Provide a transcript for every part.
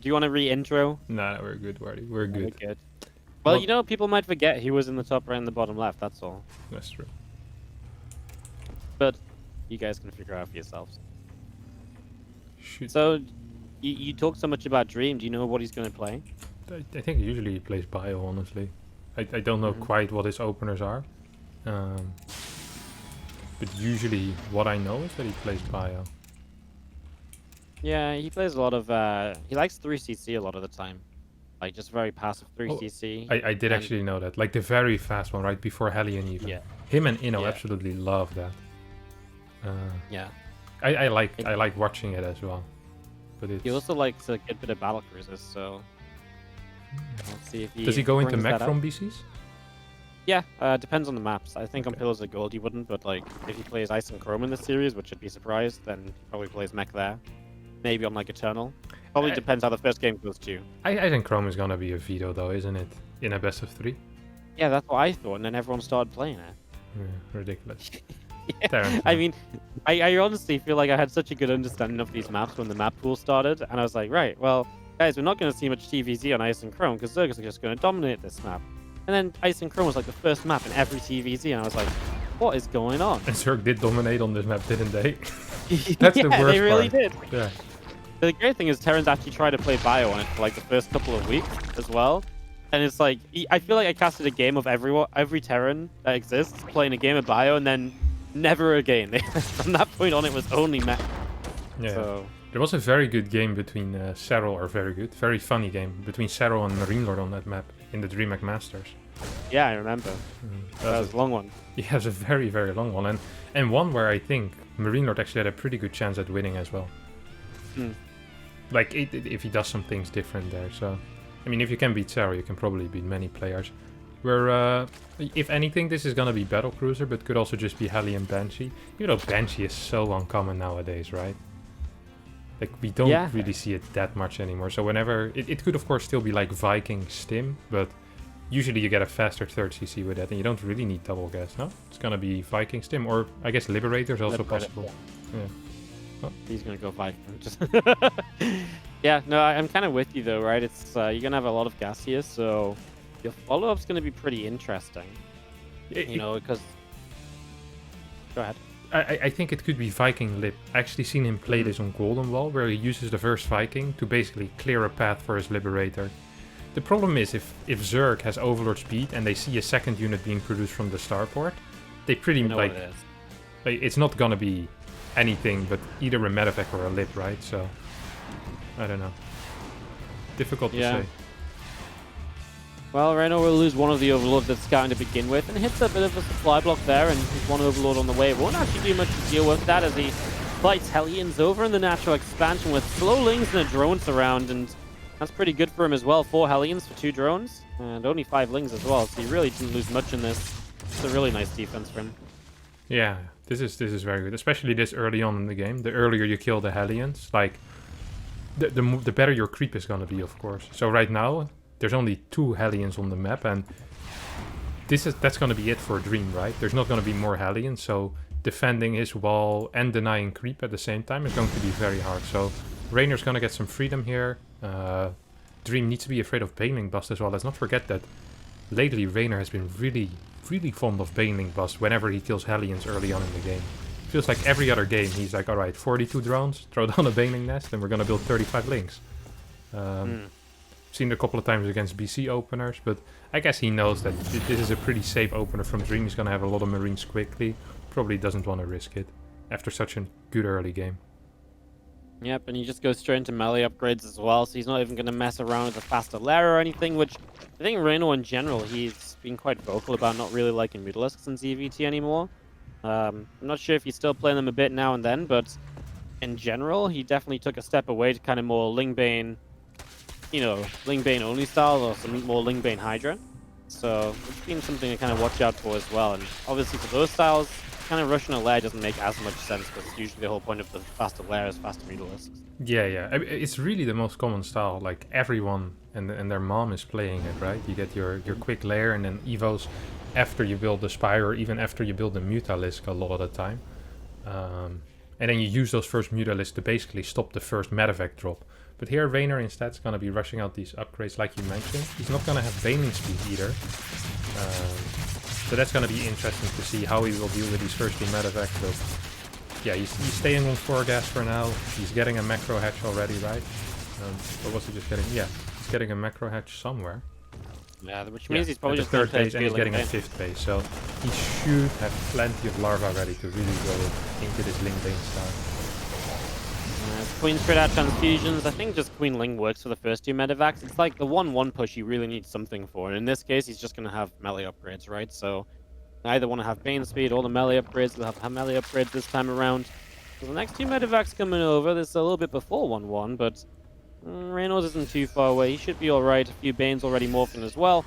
you want to re-intro? Nah, we're good, Wardi. We're good. We're good. Well, What? you know, people might forget he was in the top right and the bottom left. That's all. That's true. But you guys can figure out for yourselves. Shoot. So, you talk so much about Dream. Do you know what he's going to play? I think usually he plays bio, honestly. I don't know quite what his openers are. But usually what I know is that he plays bio. Yeah, he plays a lot of. He likes 3cc a lot of the time. Like, just very passive 3cc. I did actually know that. Like the very fast one, right before Hellion even. Yeah. Him and Inno absolutely love that. Yeah. I like watching it as well. But He also likes a good bit of battle cruisers, so let's see if he does he go into brings mech that from up. BCs? Yeah, depends on the maps. I think on Pillars of Gold he wouldn't, but like if he plays Ice and Chrome in this series, which I'd be surprised, then he probably plays mech there. Maybe on like Eternal. Probably depends how the first game goes too. I think Chrome is gonna be a veto though, isn't it? In a best of 3. Yeah, that's what I thought, and then everyone started playing it. Yeah, ridiculous. Yeah. I mean, I honestly feel like I had such a good understanding of these maps when the map pool started, and I was like, right, well, guys, we're not going to see much TVZ on Ice and Chrome because Zerg is just going to dominate this map. And then Ice and Chrome was like the first map in every TVZ, and I was like, what is going on? And Zerg did dominate on this map, didn't they? That's the worst they really part. did. Yeah. The great thing is Terran's actually tried to play bio on it for like the first couple of weeks as well. And it's like, I feel like I casted a game of every Terran that exists, playing a game of bio, and then never again. From that point on, it was only mech. Yeah. So. There was a very good game between very funny game between Serral and Reynor on that map in the DreamHack Masters. Yeah, I remember. That was a long one. Yeah, it was a very, very long one. And one where I think Marine Lord actually had a pretty good chance at winning as well. Like, if he does some things different there. So, I mean, if you can beat Serral, you can probably beat many players. Where, if anything, this is going to be Battle Cruiser, but could also just be Heli and Banshee. Even though Banshee is so uncommon nowadays, right? Like, we don't really see it that much anymore. So whenever... It could, of course, still be like Viking Stim, but usually you get a faster 3rd CC with that, and you don't really need double gas, no? It's going to be Viking Stim, or I guess Liberator is also possible. Yeah. Oh. He's going to go Viking. Yeah, no, I'm kind of with you, though, right? It's you're going to have a lot of gas here, so your follow-up's going to be pretty interesting. You know, because... Go ahead. I think it could be Viking Lib. I actually seen him play this on Golden Wall, where he uses the first Viking to basically clear a path for his Liberator. The problem is, if Zerg has Overlord speed and they see a second unit being produced from the starport, they pretty much it's not gonna be anything but either a medevac or a Lib, right? So, I don't know. Difficult to say. Well, Reynor will lose one of the Overlords that's scouting to begin with, and hits a bit of a supply block there, and he's one Overlord on the way. Won't actually do much to deal with that as he fights Hellions over in the natural expansion with slow lings and a drone surround, and that's pretty good for him as well. 4 Hellions for 2 drones, and only 5 lings as well, so he really didn't lose much in this. It's a really nice defense for him. Yeah, this is very good, especially this early on in the game. The earlier you kill the Hellions, like, the better your creep is gonna be, of course. So right now, there's only 2 Hellions on the map, and that's going to be it for Dream, right? There's not going to be more Hellions, so defending his wall and denying creep at the same time is going to be very hard. So Reynor's going to get some freedom here. Dream needs to be afraid of Baneling Bust as well. Let's not forget that lately Reynor has been really, really fond of Baneling Bust whenever he kills Hellions early on in the game. Feels like every other game he's like, alright, 42 drones, throw down a Baneling Nest, and we're going to build 35 links. Seen it a couple of times against BC openers, but I guess he knows that this is a pretty safe opener from Dream. He's going to have a lot of Marines quickly. Probably doesn't want to risk it after such a good early game. Yep, and he just goes straight into melee upgrades as well, so he's not even going to mess around with a faster lair or anything, which I think Reynor in general, he's been quite vocal about not really liking Mutalisks in ZVT anymore. I'm not sure if he's still playing them a bit now and then, but in general, he definitely took a step away to kind of more Lingbane, you know, Lingbane only style, or some more Lingbane Hydra. So it's been something to kind of watch out for as well. And obviously for those styles, kind of rushing a lair doesn't make as much sense, because usually the whole point of the faster lair is faster Mutalisks. Yeah. I mean, it's really the most common style. Like, everyone and their mom is playing it, right? You get your quick lair and then evos after you build the Spire, or even after you build the Mutalisk a lot of the time. And then you use those first Mutalisks to basically stop the first medevac drop. But here Reynor instead is going to be rushing out these upgrades like you mentioned. He's not going to have Baneling speed either. So that's going to be interesting to see how he will deal with these first 2 medevacts. But yeah, he's staying on 4 gas for now. He's getting a macro hatch already, right? Or was he just getting... Yeah, he's getting a macro hatch somewhere. Yeah, which means he's probably at just the 3rd going base and he's getting a 5th base. So he should have plenty of larva ready to really go into this Ling Bane style. Queen spread out transfusions. I think just Queen Ling works for the first 2 medevacs. It's like the 1-1 push you really need something for. And in this case, he's just going to have melee upgrades, right? So I either want to have Bane speed or the melee upgrades. We'll have melee upgrades this time around. So the next 2 medevacs coming over. This is a little bit before 1-1, but Reynor isn't too far away. He should be alright. A few Banes already morphing as well.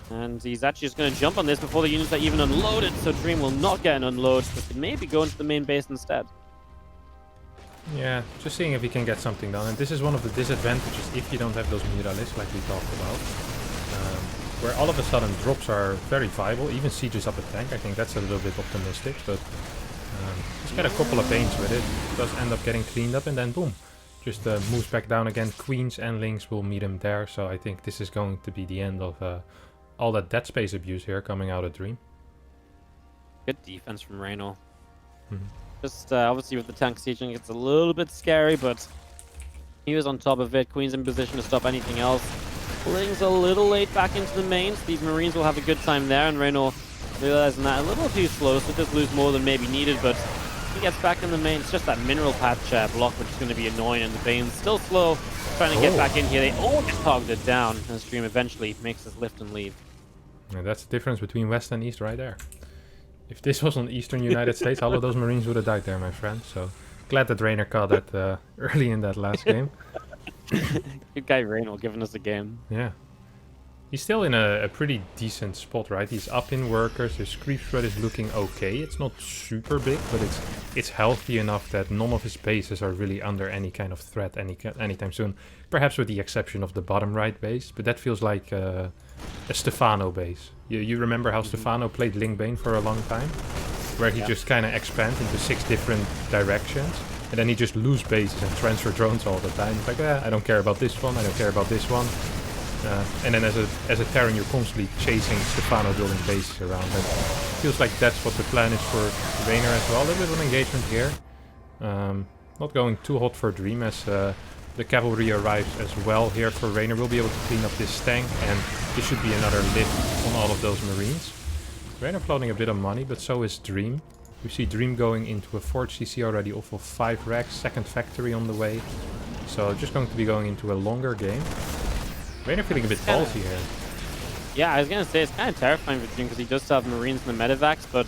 And he's actually just going to jump on this before the units are even unloaded. So Dream will not get an unload, but could maybe go into the main base instead. Yeah, just seeing if he can get something done. And this is one of the disadvantages if you don't have those muralists like we talked about. Where all of a sudden drops are very viable. Even sieges up a tank. I think that's a little bit optimistic. But just get a couple of Banes with it. It does end up getting cleaned up and then boom. Just moves back down again. Queens and Lings will meet him there. So I think this is going to be the end of all that dead space abuse here coming out of Dream. Good defense from Reynor. Just obviously with the tank sieging, it's a little bit scary, but he was on top of it. Queen's in position to stop anything else. Ling's a little late back into the mains. These Marines will have a good time there, and Reynor realizing that a little too slow, so does lose more than maybe needed, but he gets back in the main. It's just that mineral patch block, which is going to be annoying, and the Bane's still slow, trying to get back in here. They all get targeted down, and Stream eventually makes his lift and leave. And that's the difference between West and East right there. If this was on the Eastern United States, all of those Marines would have died there, my friend. So glad that Reynor caught that early in that last game. Good guy Reynor giving us a game. Yeah. He's still in a pretty decent spot, right? He's up in workers. His creep spread is looking okay. It's not super big, but it's healthy enough that none of his bases are really under any kind of threat anytime soon. Perhaps with the exception of the bottom right base, but that feels like a Stefano base. You remember how Stefano played Ling Bane for a long time? Where he just kind of expands into 6 different directions. And then he just lose bases and transfer drones all the time. It's like, I don't care about this one, I don't care about this one. And then as a Terran, you're constantly chasing Stefano building bases around. And it feels like that's what the plan is for Reynor as well. A little bit of an engagement here. Not going too hot for Dream as the cavalry arrives as well here for Reynor. We'll be able to clean up this tank, and this should be another lift on all of those Marines. Reynor floating a bit of money, but so is Dream. We see Dream going into a 4 CC already off of 5 racks, 2nd factory on the way. So just going to be going into a longer game. Reynor feeling a bit ballsy here. Yeah, I was going to say, it's kind of terrifying for Dream because he does still have Marines in the medevacs, but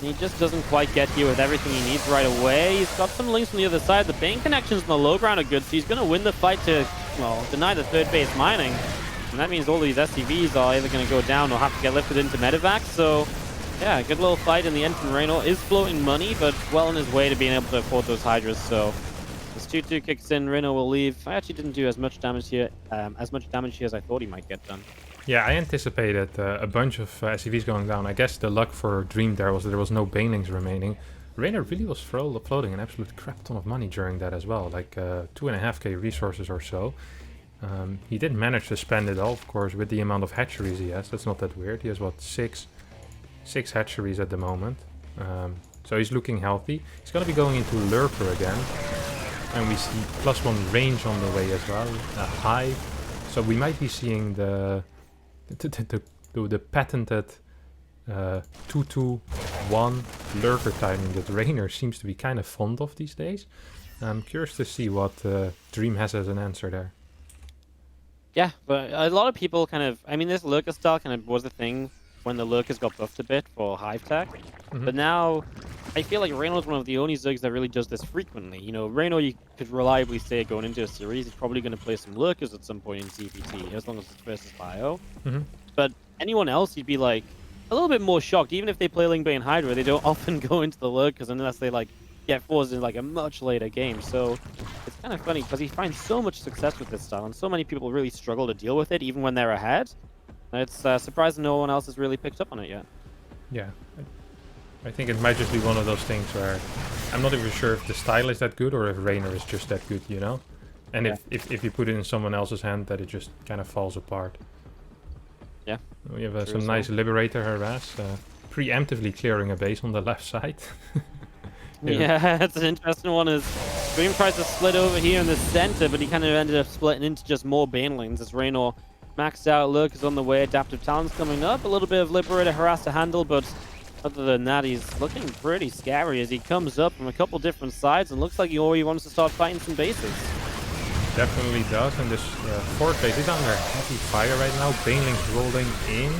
he just doesn't quite get here with everything he needs right away. He's got some links from the other side. The Bane connections on the low ground are good, so he's going to win the fight to, well, deny the 3rd base mining. And that means all these SCVs are either going to go down or have to get lifted into medevacs, so yeah, good little fight in the end from Reynor. Is floating money, but well on his way to being able to afford those Hydras, so this 2-2 kicks in, Reynor will leave. I actually didn't do as much damage here as I thought he might get done. Yeah, I anticipated a bunch of SCVs going down. I guess the luck for Dream there was that there was no Banelings remaining. Reynor really was floating an absolute crap ton of money during that as well, like 2.5k resources or so. He did manage to spend it all, of course, with the amount of hatcheries he has. That's not that weird. He has, what, six hatcheries at the moment. So he's looking healthy. He's going to be going into Lurker again. And we see +1 range on the way as well. High. So we might be seeing the patented 2-2-1 Lurker timing that Reynor seems to be kind of fond of these days. I'm curious to see what Dream has as an answer there. Yeah, but a lot of people kind of, I mean, this Lurker style kind of was a thing when the Lurkers got buffed a bit for Hive Tech. But now, I feel like Reynor is one of the only Zergs that really does this frequently. You know, Reynor, you could reliably say going into a series, he's probably going to play some Lurkers at some point in CPT, as long as it's versus Bio. But anyone else, you'd be like, a little bit more shocked. Even if they play Lingbane Hydra, they don't often go into the Lurkers unless they, like, get forced in, like, a much later game. So, it's kind of funny, because he finds so much success with this style, and so many people really struggle to deal with it, even when they're ahead. It's surprising no one else has really picked up on it yet. Yeah, I think it might just be one of those things where I'm not even sure if the style is that good or if Reynor is just that good, you know? And Yeah. if you put it in someone else's hand, that it just kind of falls apart. Yeah, We have true some as nice Liberator harass, preemptively clearing a base on the left side. Yeah, it's an interesting one as Dream tries to split over here in the center, but he kind of ended up splitting into just more banelings as Reynor maxed out. Lurk is on the way, Adaptive Talon's coming up, a little bit of Liberator harass to handle, but other than that, he's looking pretty scary as he comes up from a couple different sides and looks like he already wants to start fighting some bases. Definitely does, and this fourth base is under heavy fire right now. Banelings rolling in.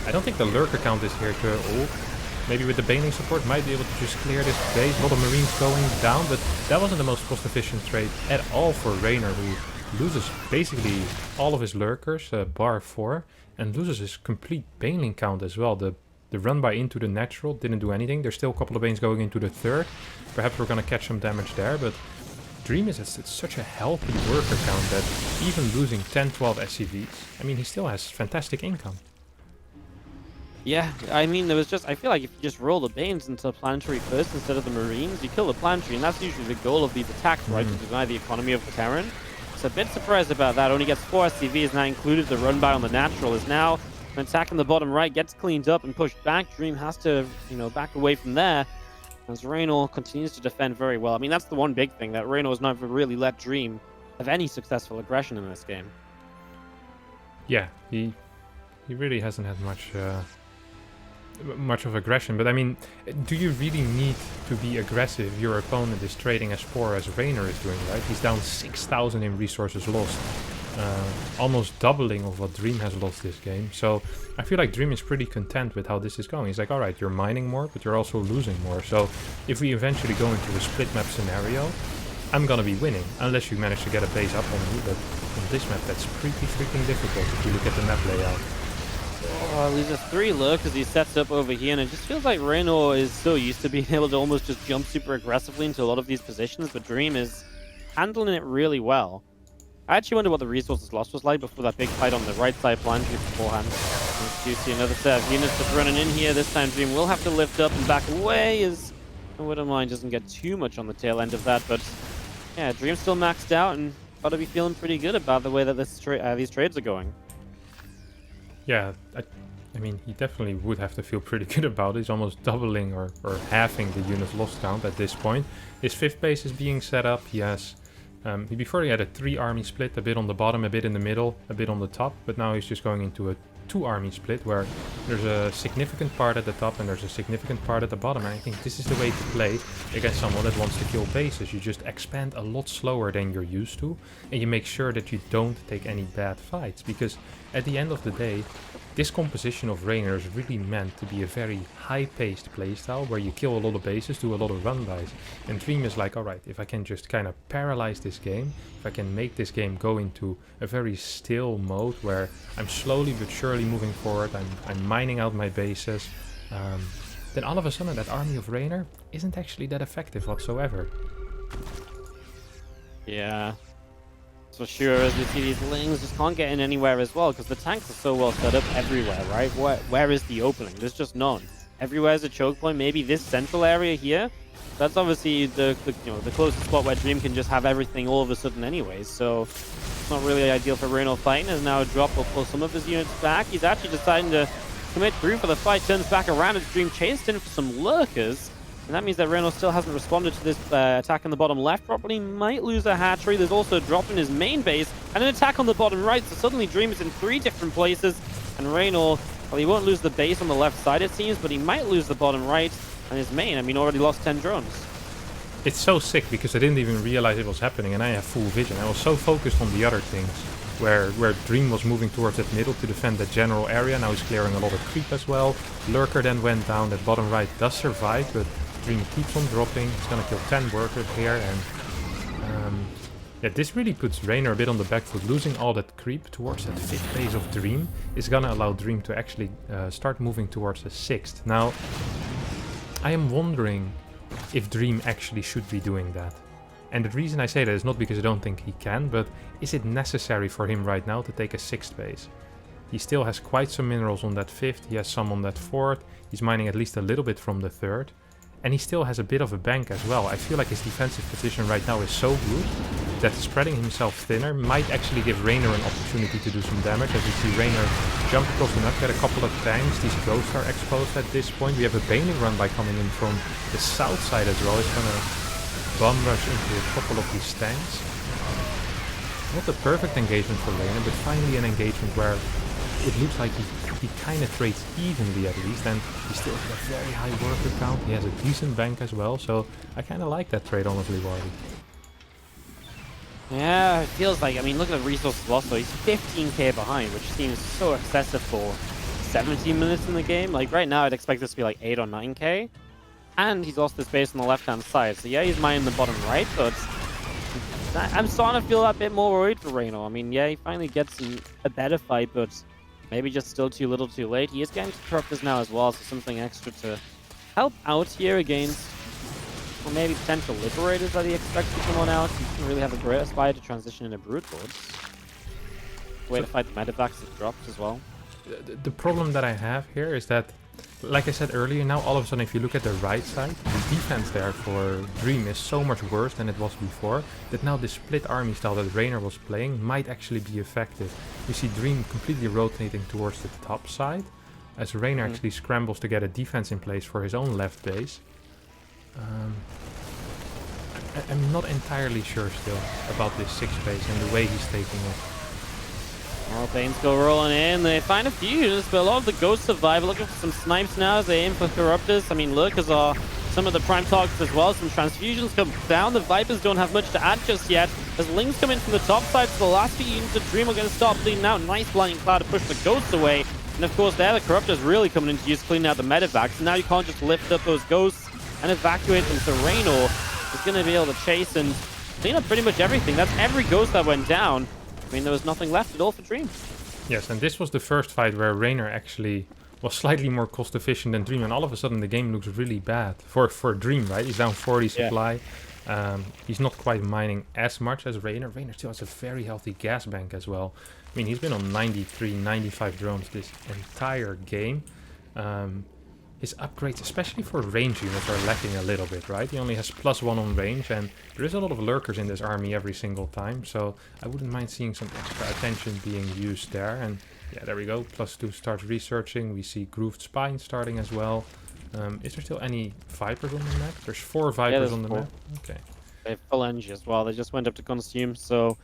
I don't think the lurker count is here to ult. Maybe with the Baneling support might be able to just clear this base. A lot of Marines going down, but that wasn't the most cost-efficient trade at all for Reynor, who loses basically all of his lurkers, bar 4, and loses his complete Baneling count as well. The run by into the natural didn't do anything. There's still a couple of Banes going into the third. Perhaps we're going to catch some damage there, but Dream is at such a healthy worker count that even losing 10-12 SCVs, I mean, he still has fantastic income. Yeah, I mean, there was just, I feel like if you just roll the Banes into Planetary first instead of the Marines, you kill the Planetary, and that's usually the goal of these attacks, right? To deny the economy of the Terran. So a bit surprised about that. Only gets 4 SCVs, now included the run by on the natural, is now an attack on the bottom right, gets cleaned up and pushed back. Dream has to, back away from there. As Reynor continues to defend very well. I mean, that's the one big thing, that Reynor has never really let Dream have any successful aggression in this game. Yeah, he really hasn't had much of aggression, but I mean, do you really need to be aggressive? Your opponent is trading as poor as Reynor is doing, right? He's down 6,000 in resources lost, almost doubling of what Dream has lost this game. So I feel like Dream is pretty content with how this is going. He's like, all right, you're mining more, but you're also losing more. So if we eventually go into a split map scenario, I'm gonna be winning, unless you manage to get a base up on me. But on this map, that's pretty freaking difficult if you look at the map layout. Oh, loses 3 lurk as he sets up over here, and it just feels like Reynor is so used to being able to almost just jump super aggressively into a lot of these positions, but Dream is handling it really well. I actually wonder what the resources lost was like before that big fight on the right side Planetary beforehand. You see another set of units just running in here. This time Dream will have to lift up and back away as Widowmine doesn't get too much on the tail end of that, but yeah, Dream's still maxed out and gotta be feeling pretty good about the way that these trades are going. Yeah, I mean, he definitely would have to feel pretty good about it. He's almost doubling or halving the units lost count at this point. His 5th base is being set up. He has, before he had a 3-army split, a bit on the bottom, a bit in the middle, a bit on the top. But now he's just going into a 2-army split where there's a significant part at the top and there's a significant part at the bottom. And I think this is the way to play against someone that wants to kill bases. You just expand a lot slower than you're used to, and you make sure that you don't take any bad fights, because at the end of the day, this composition of Reynor is really meant to be a very high-paced playstyle where you kill a lot of bases, do a lot of run-bys. And Dream is like, alright, if I can just kind of paralyze this game, if I can make this game go into a very still mode where I'm slowly but surely moving forward, I'm mining out my bases, then all of a sudden that army of Reynor isn't actually that effective whatsoever. Yeah. For sure, as we see these lings just can't get in anywhere as well, because the tanks are so well set up everywhere, right? Where is the opening? There's just none. Everywhere is a choke point. Maybe this central area here, that's obviously the closest spot where Dream can just have everything all of a sudden anyways. So it's not really ideal for Reynor fighting. As now a drop will pull some of his units back. He's actually deciding to commit through for the fight. Turns back around as Dream chased in for some lurkers. And that means that Reynor still hasn't responded to this attack on the bottom left properly. Might lose a hatchery. There's also a drop in his main base and an attack on the bottom right. So suddenly Dream is in 3 different places. And Reynor, well, he won't lose the base on the left side it seems, but he might lose the bottom right and his main. I mean, already lost 10 drones. It's so sick because I didn't even realize it was happening and I have full vision. I was so focused on the other things where Dream was moving towards that middle to defend that general area. Now he's clearing a lot of creep as well. Lurker then went down. That bottom right does survive, but Dream keeps on dropping. He's gonna kill 10 workers here, and yeah, this really puts Reynor a bit on the back foot. Losing all that creep towards that 5th base of Dream is gonna allow Dream to actually start moving towards the 6th. Now, I am wondering if Dream actually should be doing that. And the reason I say that is not because I don't think he can, but is it necessary for him right now to take a 6th base? He still has quite some minerals on that 5th, he has some on that 4th, he's mining at least a little bit from the 3rd. And he still has a bit of a bank as well. I feel like his defensive position right now is so good that spreading himself thinner might actually give Reynor an opportunity to do some damage. As you see Reynor jump across the map, get a couple of tanks. These ghosts are exposed at this point. We have a Baning run by coming in from the south side as well. He's gonna bum rush into a couple of these tanks. Not the perfect engagement for Reynor, but finally an engagement where it looks like he kind of trades evenly at least, and he still has a very high worker count. He has a decent bank as well, so I kind of like that trade, honestly, Wardi. Yeah, it feels like, I mean, look at the resources lost, so he's 15k behind, which seems so excessive for 17 minutes in the game. Like, right now, I'd expect this to be like 8 or 9k, and he's lost this base on the left-hand side. So yeah, he's mining the bottom right, but I'm starting to feel a bit more worried for Reynor. I mean, yeah, he finally gets a better fight, but maybe just still too little too late. He is getting to Corruptors now as well, so something extra to help out here against, or maybe potential Liberators that he expects to come on out. He doesn't really have a great aspire to transition into Brood Lords. Way to fight the Medivacs that dropped as well. The problem that I have here is that, like I said earlier, now all of a sudden if you look at the right side, the defense there for Dream is so much worse than it was before, that now the split army style that Reynor was playing might actually be effective. You see Dream completely rotating towards the top side, as Reynor actually scrambles to get a defense in place for his own left base. I'm not entirely sure still about this 6 base and the way he's taking it. Well, Banes go rolling in. They find a few units, but a lot of the ghosts survive. Looking for some snipes now as they aim for Corruptors. I mean, Lurkers are some of the prime targets as well. Some transfusions come down. The Vipers don't have much to add just yet. As Lings come in from the top side, so the last few units of Dream are going to start bleeding out. Nice Blinding Cloud to push the ghosts away. And of course, there the Corruptors really coming into use, cleaning out the Medivacs. And now you can't just lift up those ghosts and evacuate them. So Reynor is going to be able to chase and clean up pretty much everything. That's every ghost that went down. I mean, there was nothing left at all for Dream. Yes, and this was the first fight where Reynor actually was slightly more cost efficient than Dream, and all of a sudden the game looks really bad for Dream, right? He's down 40 supply. He's not quite mining as much as Reynor. Reynor still has a very healthy gas bank as well. I mean, he's been on 93, 95 drones this entire game. His upgrades, especially for range units, are lacking a little bit, right? He only has +1 on range, and there is a lot of lurkers in this army every single time, so I wouldn't mind seeing some extra attention being used there. And yeah, there we go. +2 starts researching. We see Grooved Spine starting as well. Is there still any Vipers on the map? There's 4 Vipers on the map. Okay. They have Phalange as well. They just went up to consume, so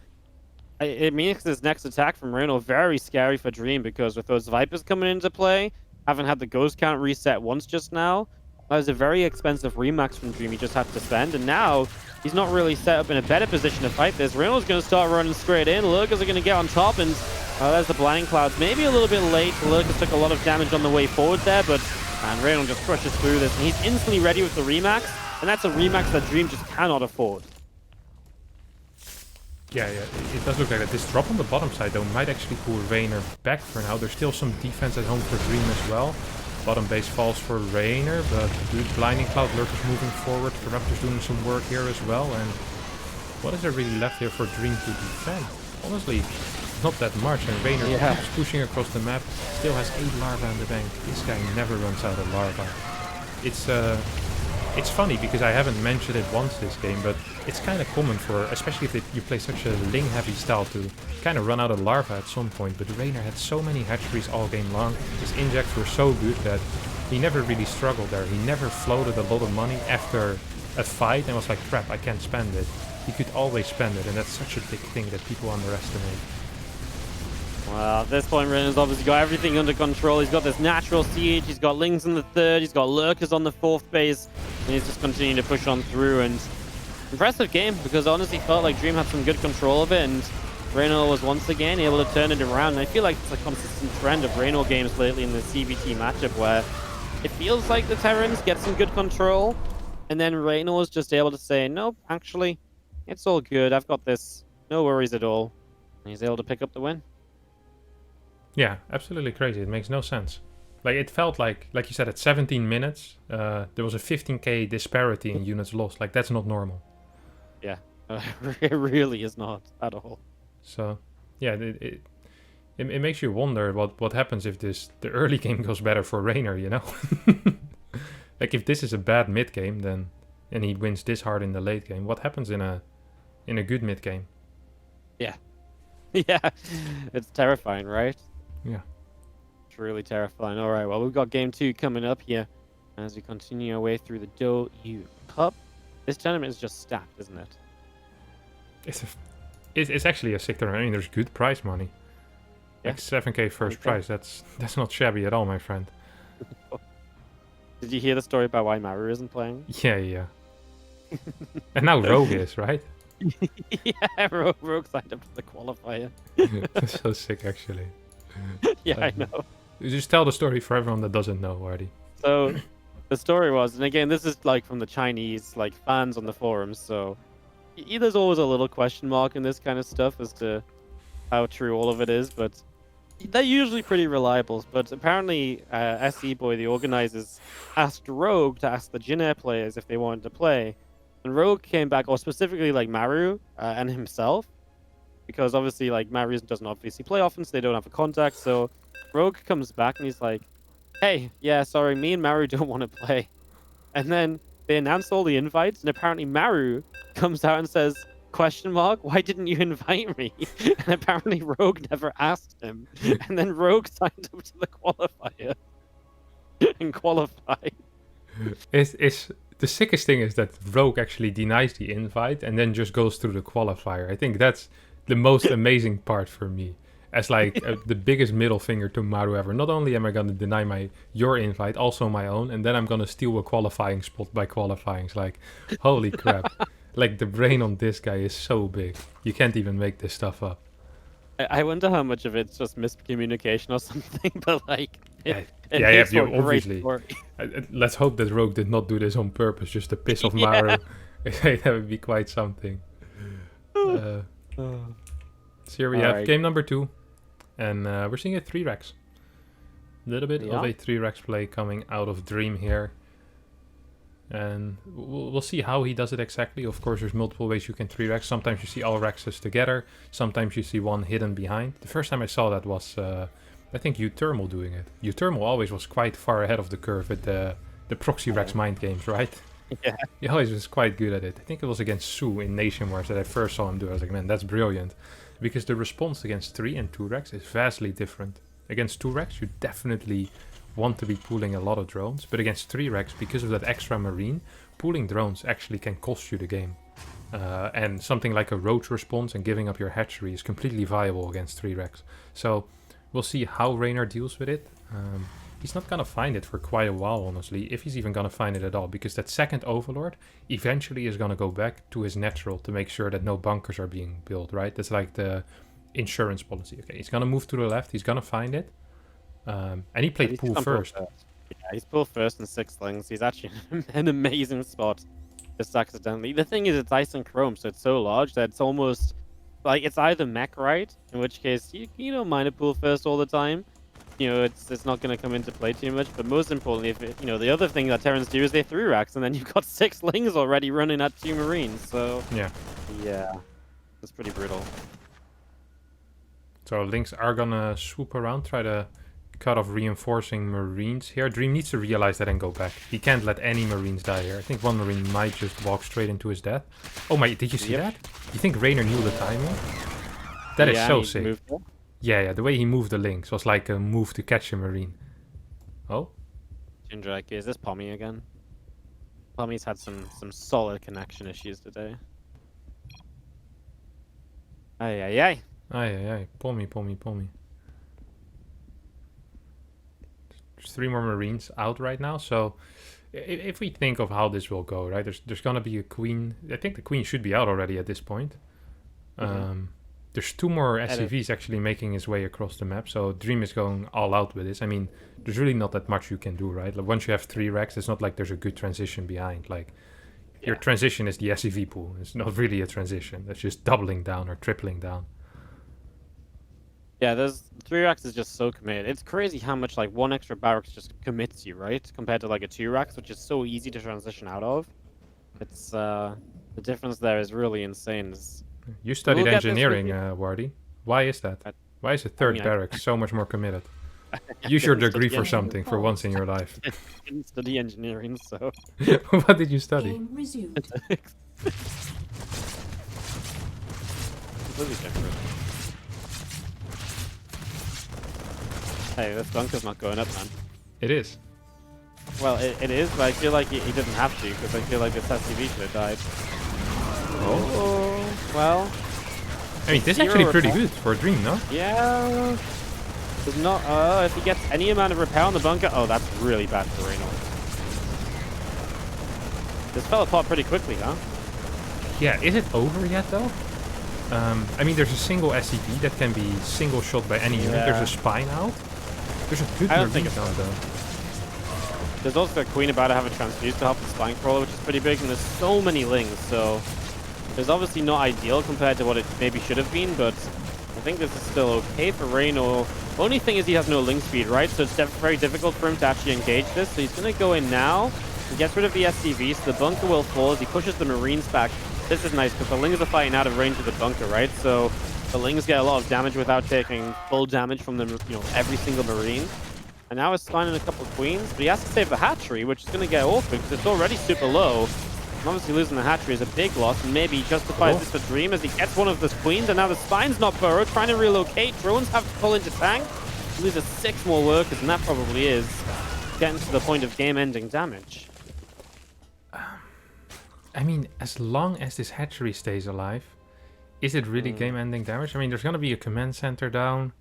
it makes this next attack from Reynor very scary for Dream, because with those Vipers coming into play, haven't had the ghost count reset once just now. That was a very expensive remax from Dream he just had to spend, and now he's not really set up in a better position to fight this. Reynor's going to start running straight in. Lurkers are going to get on top, and there's the Blinding Clouds. Maybe a little bit late. Lurkers took a lot of damage on the way forward there, but Reynor just crushes through this, and he's instantly ready with the remax, and that's a remax that Dream just cannot afford. Yeah, it does look like that. This drop on the bottom side, though, might actually pull Reynor back for now. There's still some defense at home for Dream as well. Bottom base falls for Reynor, but good Blinding Cloud, Lurkers moving forward. Corruptors doing some work here as well. And what is there really left here for Dream to defend? Honestly, not that much. And Reynor keeps pushing across the map. Still has 8 larvae in the bank. This guy never runs out of larvae. It's funny because I haven't mentioned it once this game, but it's kind of common for, especially if you play such a Ling heavy style, to kind of run out of larvae at some point. But Reynor had so many hatcheries all game long. His injects were so good that he never really struggled there. He never floated a lot of money after a fight and was like, crap, I can't spend it. He could always spend it, and that's such a big thing that people underestimate. Well, at this point, Reynor's obviously got everything under control. He's got this natural siege, he's got Lings in the 3rd, he's got Lurkers on the 4th base, and he's just continuing to push on through. And impressive game, because I honestly felt like Dream had some good control of it, and Reynor was once again able to turn it around. And I feel like it's a consistent trend of Reynor games lately in the CVT matchup, where it feels like the Terrans get some good control, and then Reynor is just able to say, nope, actually, it's all good, I've got this, no worries at all. And he's able to pick up the win. Yeah, absolutely crazy. It makes no sense. Like, it felt like you said, at 17 minutes, there was a 15k disparity in units lost. Like, that's not normal. Yeah, it really is not at all. So, yeah, it makes you wonder what happens if the early game goes better for Reynor, you know? Like, if this is a bad mid game, then and he wins this hard in the late game, what happens in a in a good mid game. Yeah. Yeah. It's terrifying, right? Yeah. It's really terrifying. All right, well, we've got game 2 coming up here as we continue our way through the Do-U Cup. This tournament is just stacked, isn't it? It's actually a sick tournament. I mean, there's good prize money. Yeah. Like 7k first Okay. prize. That's not shabby at all, my friend. Did you hear the story about why Maru isn't playing? Yeah. And now Rogue is, right? Yeah, Rogue signed up for the qualifier. That's so sick, actually. Yeah, I know. Just tell the story for everyone that doesn't know, Wardi. So, the story was, and again, this is like from the Chinese like fans on the forums, so there's always a little question mark in this kind of stuff as to how true all of it is, but they're usually pretty reliable. But apparently, SE Boy, the organizers, asked Rogue to ask the Jin Air players if they wanted to play, and Rogue came back, or specifically like Maru and himself, because obviously like Maru doesn't obviously play often, so they don't have a contact. So Rogue comes back and he's like, "Hey, yeah, sorry, me and Maru don't want to play." And then they announce all the invites, and apparently Maru comes out and says, question mark, why didn't you invite me? And apparently Rogue never asked him. And then Rogue signed up to the qualifier and qualified. It's the sickest thing is that Rogue actually denies the invite and then just goes through the qualifier. I think that's the most amazing part for me. As like the biggest middle finger to Maru ever. Not only am I gonna deny your invite, also my own, and then I'm gonna steal a qualifying spot by qualifying. It's like, holy crap. Like, the brain on this guy is so big. You can't even make this stuff up. I wonder how much of it's just miscommunication or something, but like... It obviously. Let's hope that Rogue did not do this on purpose, just to piss off Maru. That would be quite something. So here we have game number 2. And we're seeing a 3-Rex. A little bit of a 3-Rex play coming out of Dream here. And we'll see how he does it exactly. Of course, there's multiple ways you can 3-Rex. Sometimes you see all Rexes together. Sometimes you see one hidden behind. The first time I saw that was, I think, U-Thermal doing it. U-Thermal always was quite far ahead of the curve with the proxy Rex mind games, right? Yeah. He always was quite good at it. I think it was against Sue in Nation Wars that I first saw him do it. I was like, man, that's brilliant. Because the response against 3 and 2 Rex is vastly different. Against 2 Rex, you definitely want to be pooling a lot of drones, but against 3 Rex, because of that extra marine, pooling drones actually can cost you the game. And something like a roach response and giving up your hatchery is completely viable against 3 Rex. So we'll see how Reynor deals with it. He's not gonna find it for quite a while, honestly, if he's even gonna find it at all, because that second Overlord eventually is gonna go back to his natural to make sure that no bunkers are being built, right? That's like the insurance policy. Okay, he's gonna move to the left, he's gonna find it. And he played pool first. Yeah, he's pool first in 6 slings. He's actually an amazing spot. Just accidentally. The thing is, it's ice and chrome, so it's so large that it's almost like it's either mech right, in which case you don't mind a pool first all the time. You know, it's not going to come into play too much. But most importantly, if it, the other thing that Terrans do is they 3-Racks, and then you've got 6 slings already running at 2 marines. So yeah, that's pretty brutal. So Lynx are gonna swoop around, try to cut off reinforcing marines here. Dream needs to realize that and go back. He can't let any marines die here. I think one marine might just walk straight into his death. Oh my, did you see that? You think Reynor knew the timing? That is so sick. Yeah, the way he moved the Lynx was like a move to catch a marine. Oh? Jindrake, is this Pommy again? Pommy's had some solid connection issues today. Ay. Pommy. There's 3 more marines out right now, so if we think of how this will go, right, there's gonna be a queen. I think the queen should be out already at this point. There's 2 more SCVs actually making his way across the map, so Dream is going all out with this. I mean, there's really not that much you can do, right? Like, once you have 3 Rex, it's not like there's a good transition behind. Like, your transition is the SCV pool. It's not really a transition. That's just doubling down or tripling down. Yeah, there's 3-Racks is just so committed. It's crazy how much like 1 extra barracks just commits you, right? Compared to like a 2-Racks, which is so easy to transition out of. It's the difference there is really insane. You studied engineering, Wardi. Why is that? Why is a 3rd barracks so much more committed? Use your degree for something for once in your life. I didn't study engineering, so. What did you study? completely different. Hey, this bunker's not going up, man. It is. Well, it is, but I feel like he didn't have to, because I feel like this SCV should have died. Oh, well. I mean, this is actually pretty good for a Dream, no? Yeah. Does not. If he gets any amount of repair on the bunker, oh, that's really bad for Reynor. This fell apart pretty quickly, huh? Yeah, is it over yet though? I mean, there's a single SCV that can be single shot by any unit. There's a spine out. There's a good marine down though. There's also a queen about to have a transfuse to help the spine crawler, which is pretty big, and there's so many lings, so it's obviously not ideal compared to what it maybe should have been, but I think this is still okay for Reynor. Only thing is he has no ling speed, right? So it's very difficult for him to actually engage this. So he's going to go in now. He gets rid of the SCV, so the bunker will fall as he pushes the marines back. This is nice because the lings are fighting out of range of the bunker, right? So the lings get a lot of damage without taking full damage from them, every single marine. And now he's spawning a couple of queens, but he has to save the hatchery, which is going to get awkward because it's already super low. And obviously losing the hatchery is a big loss, and maybe he justifies this for Dream as he gets one of the queens, and now the spine's not burrowed, trying to relocate. Drones have to pull into tank. He loses 6 more workers, and that probably is getting to the point of game-ending damage. I mean, as long as this hatchery stays alive, is it really game-ending damage? I mean, there's going to be a command center down.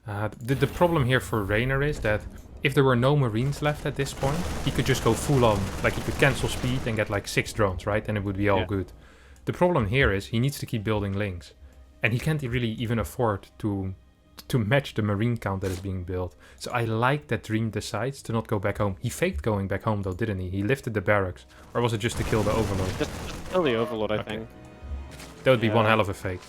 The problem here for Reynor is that if there were no marines left at this point, he could just go full on. Like, he could cancel speed and get like 6 drones, right? And it would be all good. The problem here is he needs to keep building lings. And he can't really even afford to match the marine count that is being built. So I like that Dream decides to not go back home. He faked going back home though, didn't he? He lifted the barracks. Or was it just to kill the Overlord? Just kill the Overlord, I think. That would be one hell of a fake.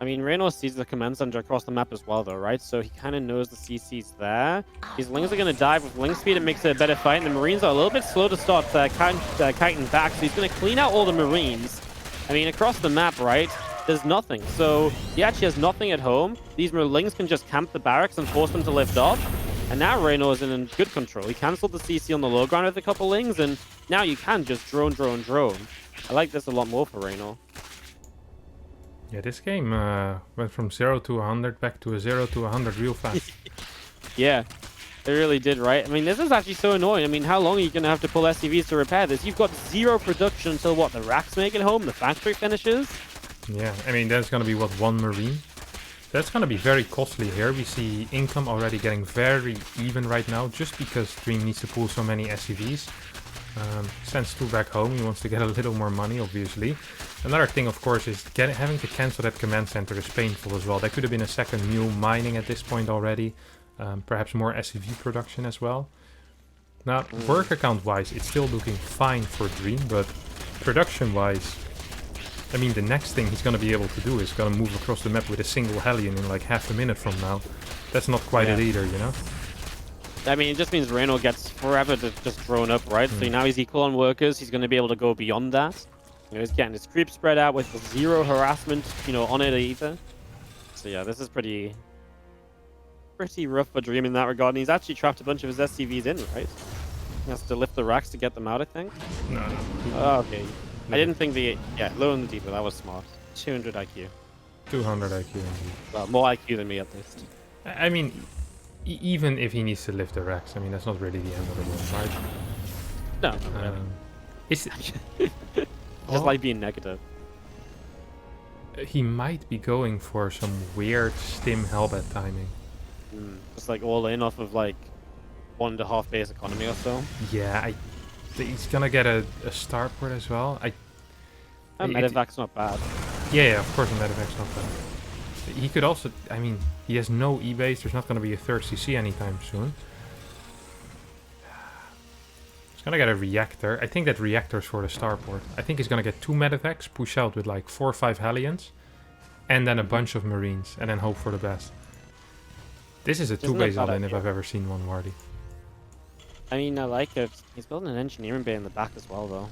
I mean, Reynor sees the command center across the map as well, though, right? So he kind of knows the CC's there. These lings are going to dive with ling speed. It makes it a better fight. And the marines are a little bit slow to start kiting back. So he's going to clean out all the marines. I mean, across the map, right? There's nothing. So he actually has nothing at home. These lings can just camp the barracks and force them to lift off. And now Reynor is in good control. He cancelled the CC on the low ground with a couple lings. And now you can just drone. I like this a lot more for Reynor. Yeah, this game went from 0 to 100 back to a 0 to 100 real fast. Yeah, it really did, right? I mean, this is actually so annoying. I mean, how long are you going to have to pull SCVs to repair this? You've got 0 production until, what, the racks make it home? The factory finishes? Yeah, I mean, that's going to be, what, 1 marine? That's going to be very costly here. We see income already getting very even right now, just because Dream needs to pull so many SCVs. Sends 2 back home. He wants to get a little more money, obviously. Another thing, of course, is having to cancel that command center is painful as well. There could have been a second mule mining at this point already. Perhaps more SCV production as well. Now, work account-wise, it's still looking fine for Dream, but production-wise, I mean, the next thing he's going to be able to do is going to move across the map with a single Hellion in like half a minute from now. That's not quite it either, you know? I mean, it just means Reynor gets forever to just drone up, right? So now he's equal on workers. He's going to be able to go beyond that. He's getting his creep spread out with 0 harassment, on it either. So yeah, this is pretty rough for Dream in that regard. And he's actually trapped a bunch of his SCVs in, right? He has to lift the racks to get them out, I think. No. Oh, okay. I didn't think low in the deeper. That was smart. 200 IQ. 200 IQ indeed. Well, more IQ than me at least. I mean, even if he needs to lift the racks, I mean, that's not really the end of the world, right? No, not really. It's just like being negative. He might be going for some weird stim Hellbat timing. Just like all in off of like 1.5 base economy or so. Yeah, he's gonna get a starport as well. Medevac's not bad. Yeah, of course a Medevac's not bad. He could also, I mean, he has no E-base. There's not gonna be a third CC anytime soon. Gonna get a reactor. I think that reactor's for the starport. I think he's gonna get 2 medevacs, push out with like 4 or 5 Hellions, and then a bunch of marines, and then hope for the best. This is a 2-base all-in if I've ever seen one, Wardi. I mean, I like it. He's building an engineering bay in the back as well, though.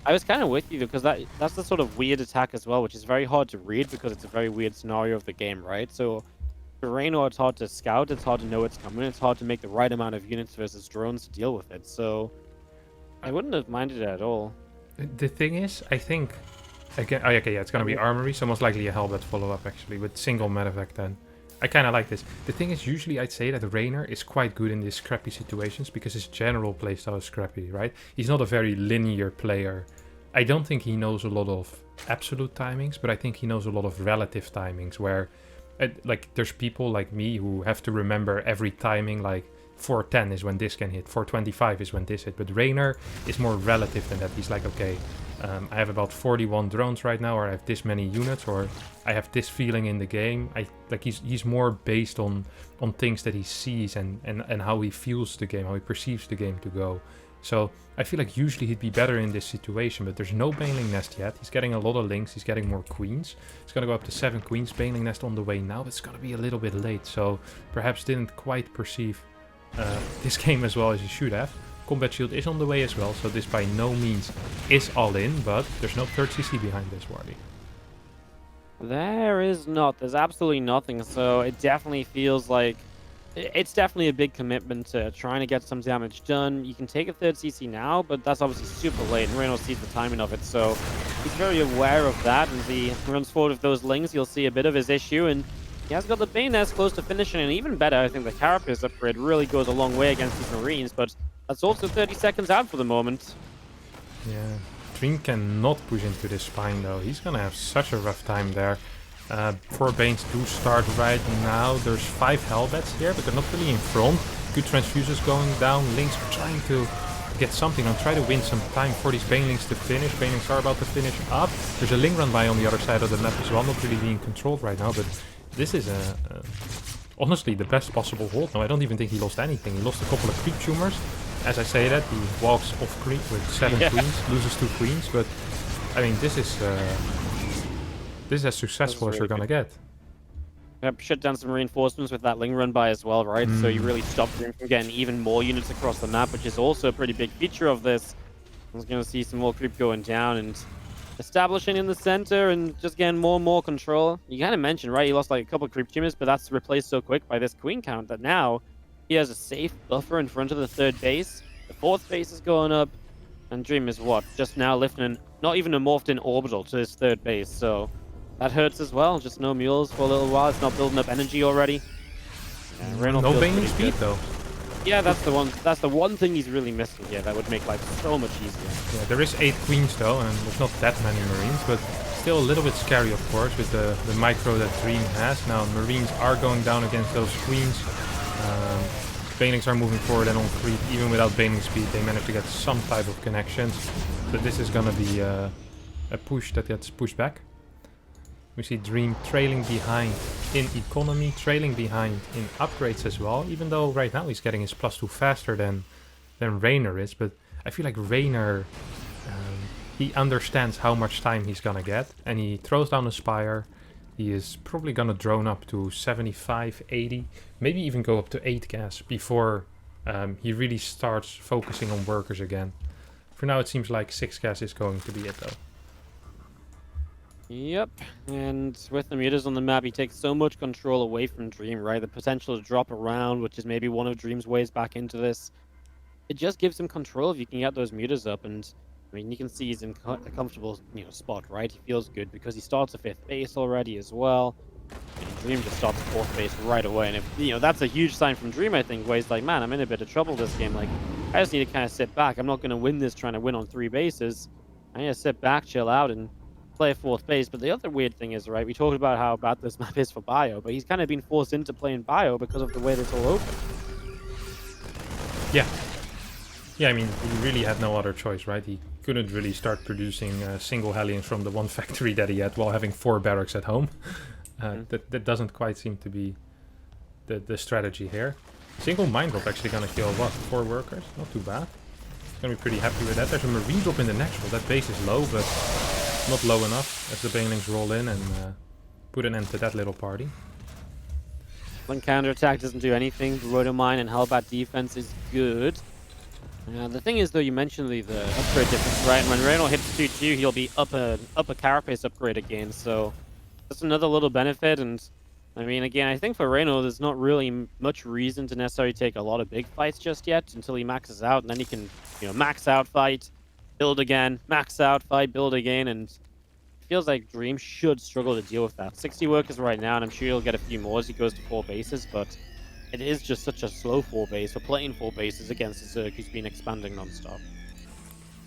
I was kind of with you, because that's the sort of weird attack as well, which is very hard to read because it's a very weird scenario of the game, right? So for Reynor, it's hard to scout, it's hard to know it's coming, it's hard to make the right amount of units versus drones to deal with it, so I wouldn't have minded it at all. The thing is, I think Again, oh, okay, yeah, it's gonna be armory, so most likely a Hellbat follow-up actually, with single medevac then. I kind of like this. The thing is, usually I'd say that Reynor is quite good in these scrappy situations because his general playstyle is scrappy, right? He's not a very linear player. I don't think he knows a lot of absolute timings, but I think he knows a lot of relative timings where, like, there's people like me who have to remember every timing, like 410 is when this can hit, 425 is when this hit, but Reynor is more relative than that. He's like, okay, I have about 41 drones right now, or I have this many units, or I have this feeling in the game. He's more based on things that he sees and how he feels the game, how he perceives the game to go. So I feel like usually he'd be better in this situation, but there's no Baneling Nest yet. He's getting a lot of links, he's getting more queens. He's gonna go up to 7 queens, Baneling Nest on the way now, but it's gonna be a little bit late, so perhaps didn't quite perceive this game as well as he should have. Combat shield is on the way as well, so this by no means is all in, but there's no third CC behind this, Wardi. There is not. There's absolutely nothing, so it definitely feels like it's definitely a big commitment to trying to get some damage done. You can take a third CC now, but that's obviously super late, and Reynor sees the timing of it, so he's very aware of that. As he runs forward with those lings, you'll see a bit of his issue, and he has got the Bane Nest close to finishing, and even better, I think the Carapace upgrade really goes a long way against these Marines, but that's also 30 seconds out for the moment. Yeah, Dream cannot push into this spine though. He's gonna have such a rough time there. 4 Banes do start right now. There's 5 Hellbats here, but they're not really in front. Good transfuses going down. Lynx are trying to get something on, try to win some time for these Banelings to finish. Banelings are about to finish up. There's a Ling run by on the other side of the map as well, not really being controlled right now, but this is honestly the best possible hold. No, I don't even think he lost anything. He lost a couple of creep tumors. As I say that, he walks off creep with 7 queens, loses 2 queens, but I mean, this is as successful as you're gonna get. Yep, shut down some reinforcements with that Ling run by as well, right? So you really stopped him from getting even more units across the map, which is also a pretty big feature of this. I was going to see some more creep going down and establishing in the center and just getting more and more control. You kind of mentioned, right? He lost like a couple of creep tumors, but that's replaced so quick by this queen count that now he has a safe buffer in front of the 3rd base. The 4th base is going up, and Dream is what? Just now lifting not even a morphed in orbital to his 3rd base, so that hurts as well. Just no mules for a little while. It's not building up energy already. Yeah, no Baneling speed though. Yeah, that's the one. That's the one thing he's really missing here. That would make life so much easier. Yeah, there is 8 queens though, and there's not that many Marines, but still a little bit scary, of course, with the micro that Dream has. Now Marines are going down against those queens. Banelings are moving forward, and on creep, even without Baneling speed, they manage to get some type of connections. But this is gonna be a push that gets pushed back. We see Dream trailing behind in economy, trailing behind in upgrades as well, even though right now he's getting his +2 faster than Reynor is. But I feel like Reynor, he understands how much time he's gonna get, and he throws down a Spire. He is probably gonna drone up to 75, 80, maybe even go up to 8 gas before he really starts focusing on workers again. For now it seems like 6 gas is going to be it though. Yep, and with the mutas on the map, he takes so much control away from Dream, right? The potential to drop around, which is maybe one of Dream's ways back into this. It just gives him control if you can get those mutas up, and I mean, you can see he's in a comfortable, spot, right? He feels good because he starts a 5th base already as well. And Dream just starts a 4th base right away, and if that's a huge sign from Dream, I think, where he's like, man, I'm in a bit of trouble this game. Like, I just need to kind of sit back. I'm not going to win this trying to win on 3 bases. I need to sit back, chill out, and play a 4th base. But the other weird thing is, right, we talked about how bad this map is for bio, but he's kind of been forced into playing bio because of the way that's all open. Yeah. Yeah, I mean, he really had no other choice, right? He couldn't really start producing single Hellions from the one factory that he had while having 4 barracks at home. That doesn't quite seem to be the strategy here. Single mine drop actually gonna kill, what, 4 workers? Not too bad. Gonna be pretty happy with that. There's a marine drop in the next roll. That base is low, but not low enough as the Banelings roll in and put an end to that little party. When counterattack doesn't do anything, Roto Mine and Hellbat defense is good. The thing is, though, you mentioned the upgrade difference, right? And when Reynor hits 2-2, he'll be up a Carapace upgrade again, so that's another little benefit. And I mean, again, I think for Reynor, there's not really much reason to necessarily take a lot of big fights just yet until he maxes out, and then he can, max out fight, build again, max out fight, build again, and feels like Dream should struggle to deal with that. 60 workers right now, and I'm sure he'll get a few more as he goes to 4 bases, but it is just such a slow 4 base for playing 4 bases against a Zerg who's been expanding non-stop.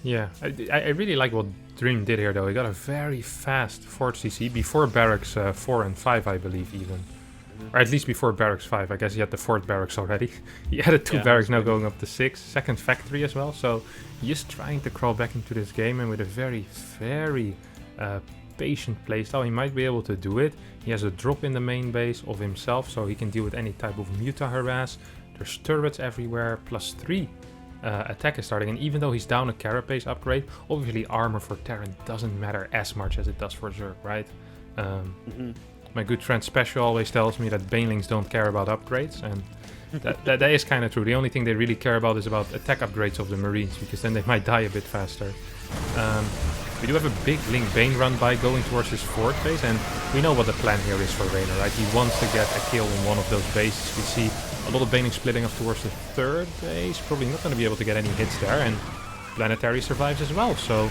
Yeah, I really like what Dream did here though. He got a very fast Fort CC before Barracks 4 and 5, I believe even. Or at least before Barracks 5. I guess he had the 4th Barracks already. He added 2 Barracks, now going up to 6. Second Factory as well. So he's trying to crawl back into this game, and with a very, very patient playstyle, he might be able to do it. He has a drop in the main base of himself, so he can deal with any type of Muta harass. There's turrets everywhere, +3 attack is starting, and even though he's down a Carapace upgrade, obviously armor for Terran doesn't matter as much as it does for Zerg, right? My good friend Special always tells me that Banelings don't care about upgrades, and that is kind of true. The only thing they really care about is about attack upgrades of the Marines, because then they might die a bit faster. We do have a big Link Bane run by going towards his 4th base, and we know what the plan here is for Reynor, right? He wants to get a kill in one of those bases. We see a lot of Banelings splitting up towards the 3rd base, probably not going to be able to get any hits there, and Planetary survives as well, so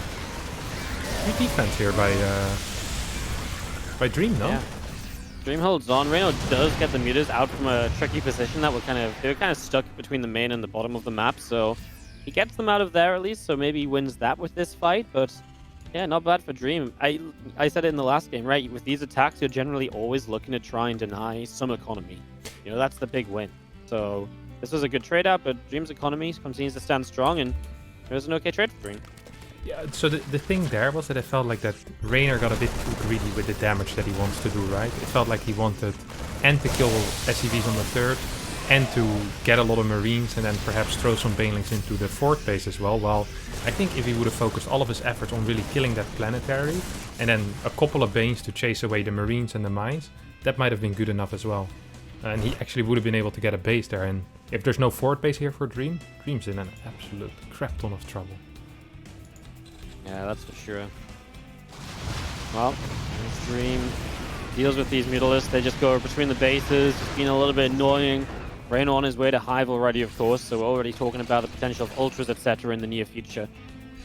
good defense here by Dream, no? Yeah. Dream holds on. Reynor does get the mutas out from a tricky position that they were kind of stuck between the main and the bottom of the map, so he gets them out of there at least, so maybe he wins that with this fight, but yeah, not bad for Dream. I said it in the last game, right? With these attacks, you're generally always looking to try and deny some economy. You know, that's the big win. So this was a good trade out, but Dream's economy continues to stand strong, and it was an okay trade for Dream. Yeah, so the thing there was that it felt like that Reynor got a bit too greedy with the damage that he wants to do, right? It felt like he wanted and to kill SCVs on the 3rd, and to get a lot of Marines, and then perhaps throw some Banelings into the 4th base as well. While I think if he would have focused all of his efforts on really killing that Planetary, and then a couple of Banes to chase away the Marines and the mines, that might have been good enough as well. And he actually would have been able to get a base there, and if there's no 4th base here for Dream, Dream's in an absolute crap ton of trouble. Yeah, that's for sure. Well, Dream deals with these mutalisks. They just go between the bases, just being a little bit annoying. Reynor on his way to Hive already, of course, so we're already talking about the potential of Ultras, etc. in the near future.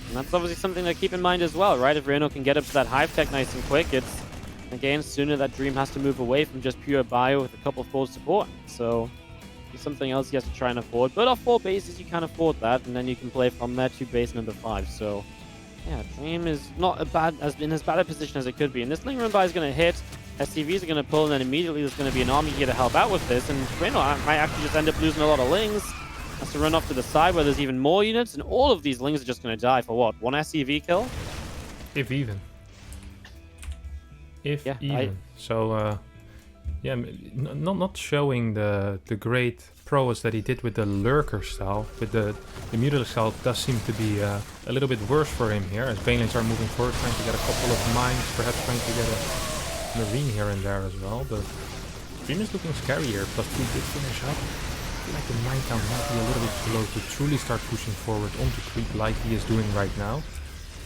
And that's obviously something to keep in mind as well, right? If Reynor can get up to that Hive tech nice and quick, it's, again, sooner that Dream has to move away from just pure bio with a couple of forward support. So it's something else he has to try and afford. But off 4 bases, you can afford that, and then you can play from there to base number 5. So yeah, Dream is not in as bad a position as it could be. And this Ling run by is going to hit. SCVs are going to pull, and then immediately there's going to be an army here to help out with this. And Reynor might actually just end up losing a lot of Lings. Has to run off to the side where there's even more units. And all of these Lings are just going to die for what? 1 SCV kill? If even. If Yeah, even. So, yeah, not showing the great prowess that he did with the Lurker style. With the Mutalisk style does seem to be a little bit worse for him here, as Banelings are moving forward, trying to get a couple of mines, perhaps trying to get a Marine here and there as well. But Dream is looking scary here, +2 did finish up. I feel like the mine count might be a little bit too low to truly start pushing forward onto creep like he is doing right now.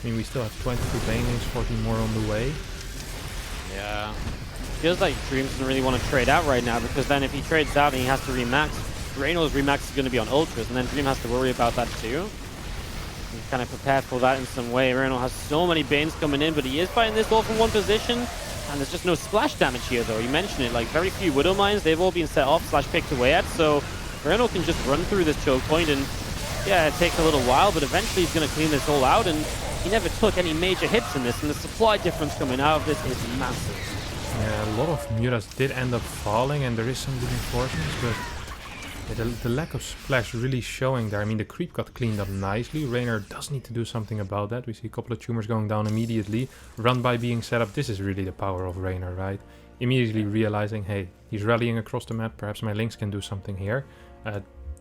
I mean, we still have 22 Banelings, 14 more on the way. Yeah. Feels like Dream doesn't really want to trade out right now, because then if he trades out and he has to remax, Reynor's remax is going to be on Ultras, and then Dream has to worry about that too. He's kind of prepared for that in some way. Reynor has so many Banes coming in, but he is fighting this all from one position, and there's just no splash damage here though. You mentioned it, like very few Widow Mines, they've all been set off / picked away at, so Reynor can just run through this choke point, and yeah, it takes a little while, but eventually he's going to clean this all out, and he never took any major hits in this, and the supply difference coming out of this is massive. Yeah, a lot of Mutas did end up falling, and there is some reinforcements, but yeah, the lack of splash really showing there. I mean, the creep got cleaned up nicely. Reynor does need to do something about that. We see a couple of tumors going down immediately. Run by being set up. This is really the power of Reynor, right? Immediately realizing, hey, he's rallying across the map. Perhaps my links can do something here.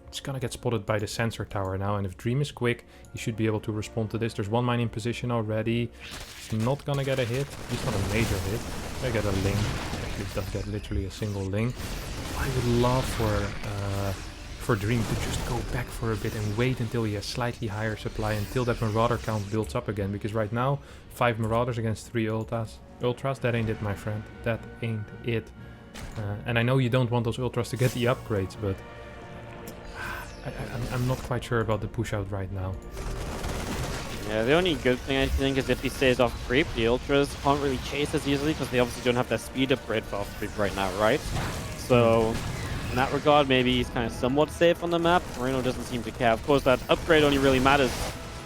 It's gonna get spotted by the sensor tower now, and if Dream is quick, he should be able to respond to this. There's 1 mine in position already. He's not gonna get a hit. He's not a major hit. I get a ling. Actually, does get literally a single ling. I would love for Dream to just go back for a bit and wait until he has slightly higher supply, until that Marauder count builds up again. Because right now, 5 Marauders against 3 Ultras, that ain't it, my friend. That ain't it. And I know you don't want those Ultras to get the upgrades, but I'm not quite sure about the push out right now. Yeah, the only good thing I think is if he stays off creep, the Ultras can't really chase as easily because they obviously don't have their speed upgrade for off creep right now, right? So in that regard, maybe he's kind of somewhat safe on the map. Reynor doesn't seem to care. Of course, that upgrade only really matters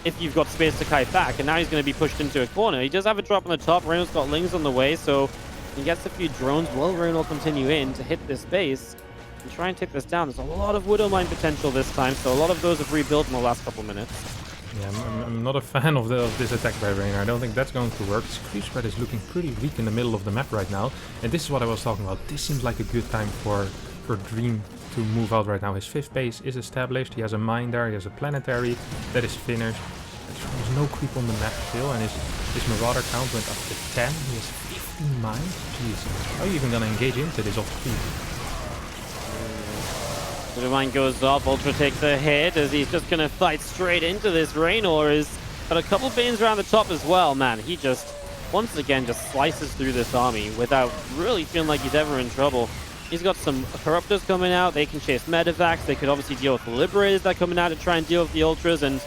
if you've got space to kite back, and now he's going to be pushed into a corner. He does have a drop on the top. Reynor's got Lings on the way, so he gets a few drones. Will Reynor continue in to hit this base and try and take this down? There's a lot of Widow Mine potential this time, so a lot of those have rebuilt in the last couple minutes. Yeah, I'm not a fan of this attack by Reynor. I don't think that's going to work. His creep spread is looking pretty weak in the middle of the map right now. And this is what I was talking about. This seems like a good time for Dream to move out right now. His 5th base is established. He has a mine there. He has a planetary that is finished. There's no creep on the map still. And his Marauder count went up to 10. He has 15 mines. Jeez. How are you even going to engage into this off creep? The mine goes off, Ultra takes a hit as he's just going to fight straight into this. Reynor has got a couple Banes around the top as well, man. He just, once again, just slices through this army without really feeling like he's ever in trouble. He's got some Corruptors coming out, they can chase Medivacs, they could obviously deal with the Liberators that are coming out to try and deal with the Ultras, and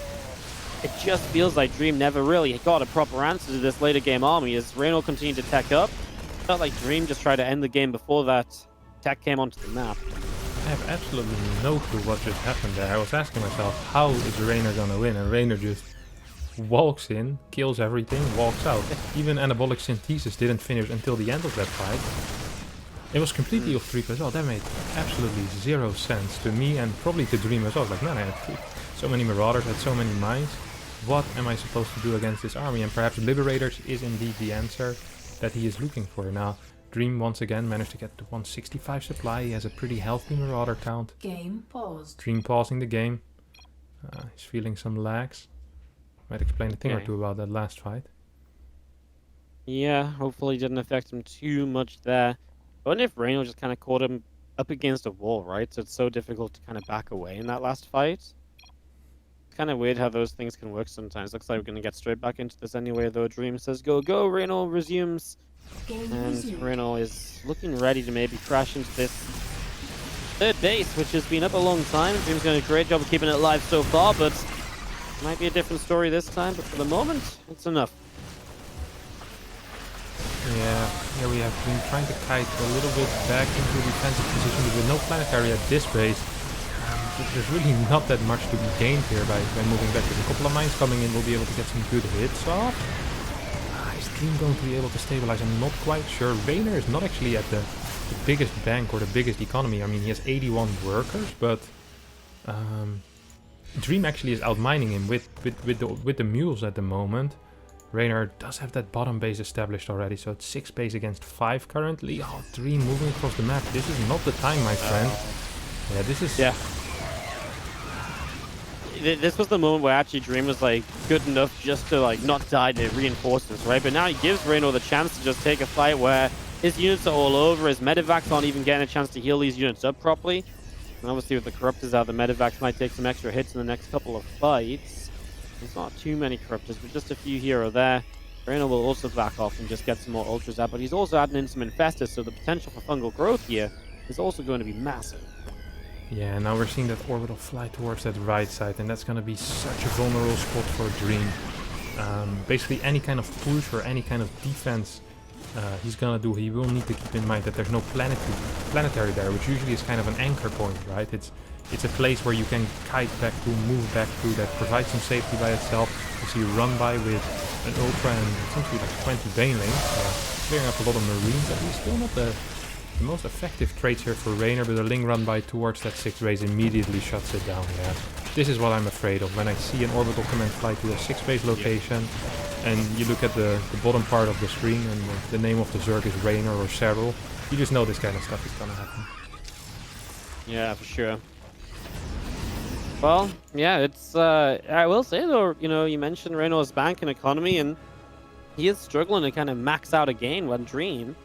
it just feels like Dream never really got a proper answer to this later game army as Reynor continued to tech up. Felt like Dream just tried to end the game before that tech came onto the map. I have absolutely no clue what just happened there. I was asking myself, how is Reynor gonna win? And Reynor just walks in, kills everything, walks out. Even Anabolic Synthesis didn't finish until the end of that fight. It was completely off creep as well. That made absolutely zero sense to me and probably to Dream as well. Like, man, I had so many Marauders, had so many mines. What am I supposed to do against this army? And perhaps Liberators is indeed the answer that he is looking for. Now, Dream once again managed to get to 165 supply. He has a pretty healthy Marauder count. Game paused. Dream pausing the game. He's feeling some lags. Might explain a thing or two about that last fight. Yeah, hopefully it didn't affect him too much there. I wonder if Reynor just kind of caught him up against a wall, right? So it's so difficult to kind of back away in that last fight. It's kind of weird how those things can work sometimes. Looks like we're going to get straight back into this anyway, though. Dream says go, go. Reynor resumes. And Reynor is looking ready to maybe crash into this 3rd base, which has been up a long time. Dream's doing a great job of keeping it alive so far, but it might be a different story this time. But for the moment, it's enough. Yeah, here we have been trying to kite a little bit back into defensive position with no planetary at this base. There's really not that much to be gained here by moving back. With a couple of mines coming in, we'll be able to get some good hits off. Is Dream going to be able to stabilize? I'm not quite sure. Reynor is not actually at the biggest bank or the biggest economy. I mean, he has 81 workers, but Dream actually is outmining him with the mules at the moment. Reynor does have that bottom base established already, so it's 6 base against 5 currently. Oh, Dream moving across the map. This is not the time, my friend. Yeah, this is... Yeah. This was the moment where actually Dream was like good enough just to like not die to reinforcements, right? But now he gives Reynor the chance to just take a fight where his units are all over. His Medivacs aren't even getting a chance to heal these units up properly. And obviously with the Corruptors out, the Medivacs might take some extra hits in the next couple of fights. There's not too many Corruptors, but just a few here or there. Reynor will also back off and just get some more Ultras out, but he's also adding in some Infestors, so the potential for fungal growth here is also going to be massive. Yeah, now we're seeing that orbital fly towards that right side, and that's going to be such a vulnerable spot for Dream. Basically any kind of push or any kind of defense he's going to do, he will need to keep in mind that there's no planetary there, which usually is kind of an anchor point, right? It's a place where you can kite back to, move back to, that provides some safety by itself. You see a run by with an Ultra and essentially like 20 Banelings, clearing up a lot of Marines, at least still not the most effective traits here for Reynor, but a Ling run by towards that 6th base immediately shuts it down. Yeah, this is what I'm afraid of. When I see an orbital command fly to a 6th base location, and you look at the bottom part of the screen, and the name of the Zerg is Reynor or Cyril, you just know this kind of stuff is gonna happen. Yeah, for sure. Well, yeah, it's, I will say though, you know, you mentioned Reynor's bank and economy, and he is struggling to kind of max out again when Dream.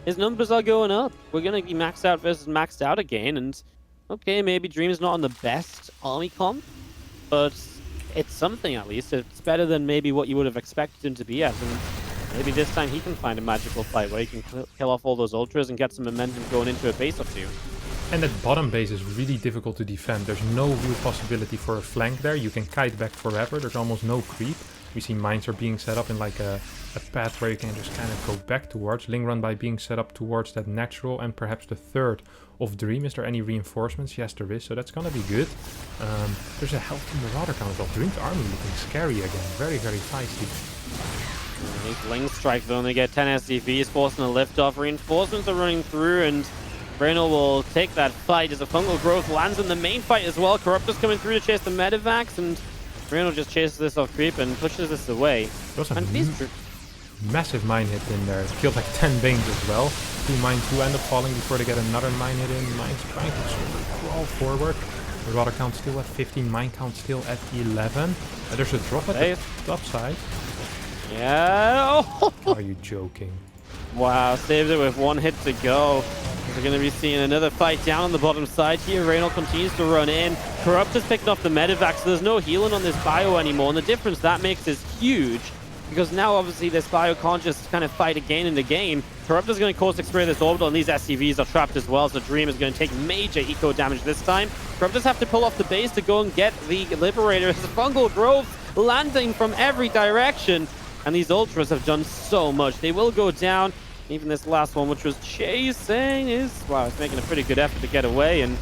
His numbers are going up. We're going to be maxed out versus maxed out again, and okay, maybe Dream's not on the best army comp, but it's something at least. It's better than maybe what you would have expected him to be at, and maybe this time he can find a magical fight where he can kill off all those Ultras and get some momentum going into a base or two. And that bottom base is really difficult to defend. There's no real possibility for a flank there. You can kite back forever. There's almost no creep. We see mines are being set up in like a path where you can just kind of go back towards. Ling Run by being set up towards that natural and perhaps the third of Dream. Is there any reinforcements? Yes, there is, so that's gonna be good. There's a healthy Marauder count as well. Dream's army looking scary again. Very, very feisty. These Ling Strike, they only get 10 SCVs, forcing a lift off. Reinforcements are running through, and Reynor will take that fight as a fungal growth lands in the main fight as well. Corruptor's coming through to chase the Medivacs, and Reynor just chases this off creep and pushes this away. There was a And these massive mine hit in there. Killed like 10 Banes as well. 2 mines do end up falling before they get another mine hit in. Mines trying to sort of crawl forward. Marauder count still at 15, mine count still at 11. There's a drop at the top side. Yeah. Oh. Are you joking? Wow, saves it with 1 hit to go. We're going to be seeing another fight down on the bottom side here. Reynor continues to run in. Corruptor's picking off the Medivac, so there's no healing on this bio anymore. And the difference that makes is huge, because now obviously this bio can't just kind of fight again in the game. Corruptor's going to Caustic Spray this orbital, and these SCVs are trapped as well, so Dream is going to take major eco damage this time. Corruptors have to pull off the base to go and get the Liberator. It's a fungal growth landing from every direction, and these Ultras have done so much. They will go down. Even this last one, which was chasing, wow, he's making a pretty good effort to get away, and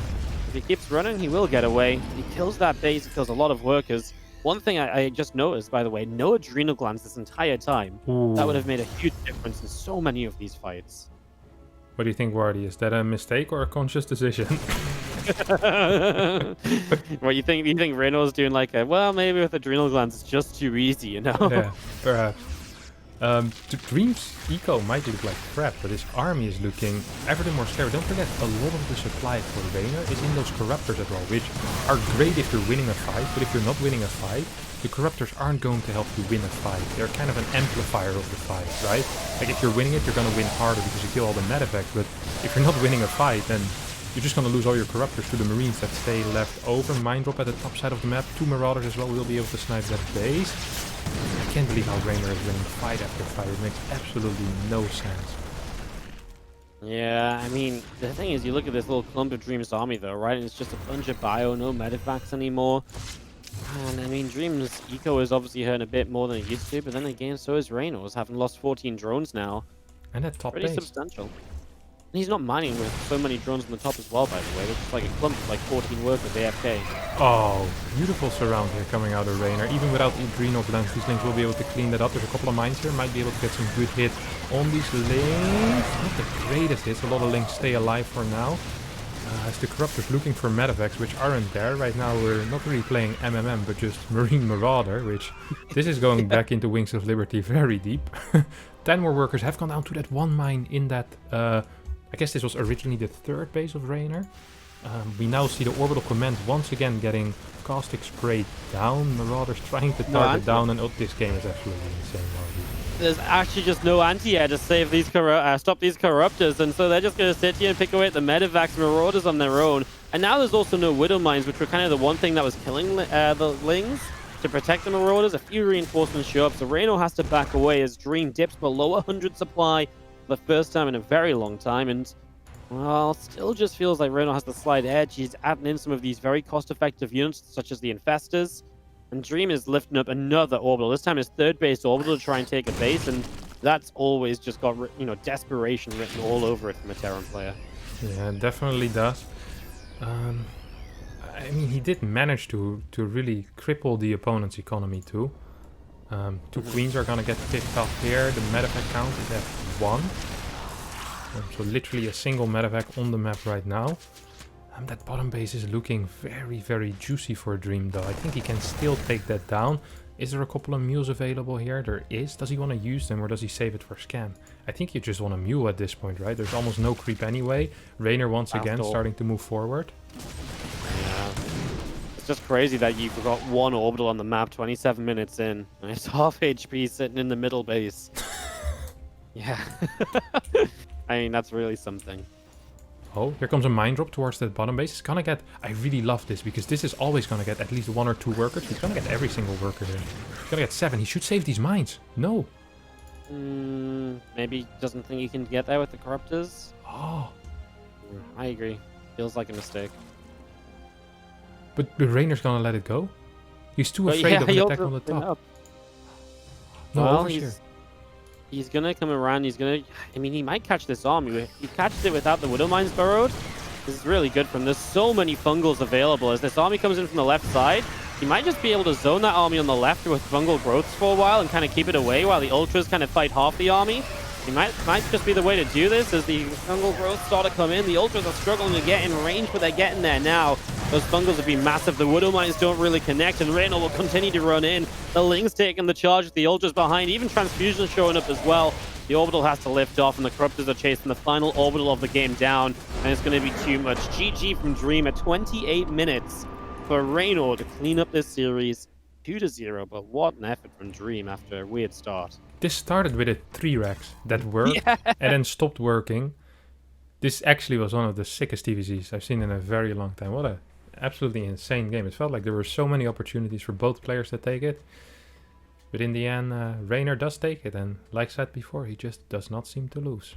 if he keeps running, he will get away. He kills that base, he kills a lot of workers. One thing I just noticed, by the way, no adrenal glands this entire time. Ooh. That would have made a huge difference in so many of these fights. What do you think, Wardi? Is that a mistake or a conscious decision? What you think? You think Reynor's doing like a, well, maybe with adrenal glands it's just too easy, you know? Yeah, perhaps. The Dream's eco might look like crap, but his army is looking ever more scary. Don't forget, a lot of the supply for Reynor is in those Corruptors as well, which are great if you're winning a fight, but if you're not winning a fight, the Corruptors aren't going to help you win a fight. They're kind of an amplifier of the fight, right? Like, if you're winning it, you're going to win harder because you kill all the Medivacs, but if you're not winning a fight, then you're just going to lose all your Corruptors to the Marines that stay left over. Mine drop at the top side of the map. 2 Marauders as well will be able to snipe that base. I can't believe how Reynor is winning fight after fight. It makes absolutely no sense. Yeah, I mean, the thing is, you look at this little clump of Dream's army though, right? And it's just a bunch of bio, no Medivacs anymore. And I mean, Dream's eco is obviously hurting a bit more than it used to, but then again, so is Reynor's, having lost 14 drones now. And that top Pretty base. substantial. And he's not mining with so many drones on the top as well, by the way. They're just like a clump of like 14 workers AFK. Oh, beautiful surround here coming out of Reynor. Even without the adrenal glands, these Lings will be able to clean that up. There's a couple of mines here. Might be able to get some good hits on these Lings. Not the greatest hits. A lot of Lings stay alive for now. As the Corruptors looking for Medivacs, which aren't there. Right now we're not really playing MMM, but just Marine Marauder, which this is going back into Wings of Liberty very deep. 10 more workers have gone down to that 1 mine in that... I guess this was originally the 3rd base of Reynor. We now see the Orbital Command once again getting Caustic Spray down. Marauders trying to target down, and this game is absolutely insane. There's actually just no anti-air to save these stop these Corruptors, and so they're just going to sit here and pick away at the Medivacs Marauders on their own. And now there's also no Widow Mines, which were kind of the one thing that was killing the Lings. To protect the Marauders, a few reinforcements show up, so Reynor has to back away as Dream dips below 100 supply for the first time in a very long time, and well, still just feels like Reynor has the slight edge. He's adding in some of these very cost-effective units, such as the Infestors, and Dream is lifting up another orbital. This time his 3rd base orbital to try and take a base, and that's always just got, you know, desperation written all over it from a Terran player. Yeah, it definitely does. I mean, he did manage to really cripple the opponent's economy too. 2 Queens are gonna get picked up here. The Medivac count is at 1. So literally a single Medivac on the map right now. That bottom base is looking very, very juicy for Dream though. I think he can still take that down. Is there a couple of mules available here? There is. Does he want to use them or does he save it for scan? I think you just want a mule at this point, right? There's almost no creep anyway. Reynor once again starting to move forward. Yeah. It's just crazy that you've got 1 orbital on the map 27 minutes in. And it's half HP sitting in the middle base. Yeah. I mean, that's really something. Oh, here comes a mine drop towards that bottom base. It's gonna get... I really love this because this is always gonna get at least 1 or 2 workers. He's gonna get every single worker here. He's gonna get 7. He should save these mines. No. Maybe he doesn't think he can get there with the Corruptors. Oh. I agree. Feels like a mistake. But Reynor's gonna let it go? He's too afraid of an attack on the top. No, Well, overseer. he's gonna come around. He's gonna. I mean, he might catch this army. He catches it without the Widow Mines burrowed. This is really good from. There's so many fungals available. As this army comes in from the left side, he might just be able to zone that army on the left with fungal growths for a while and kind of keep it away while the ultras kind of fight half the army. He might just be the way to do this as the fungal growths start to come in. The ultras are struggling to get in range, but they're getting there now. Those fungals have been massive. The Widow Mines don't really connect, and Reynor will continue to run in. The Ling's taking the charge with the ultras behind. Even Transfusion showing up as well. The orbital has to lift off, and the Corruptors are chasing the final orbital of the game down, and it's going to be too much. GG from Dream at 28 minutes for Reynor to clean up this series 2-0, but what an effort from Dream after a weird start. This started with a 3 racks that worked Yeah. and then stopped working. This actually was one of the sickest TVCs I've seen in a very long time. What a absolutely insane game. It felt like there were so many opportunities for both players to take it. But in the end, Reynor does take it, and like I said before, he just does not seem to lose.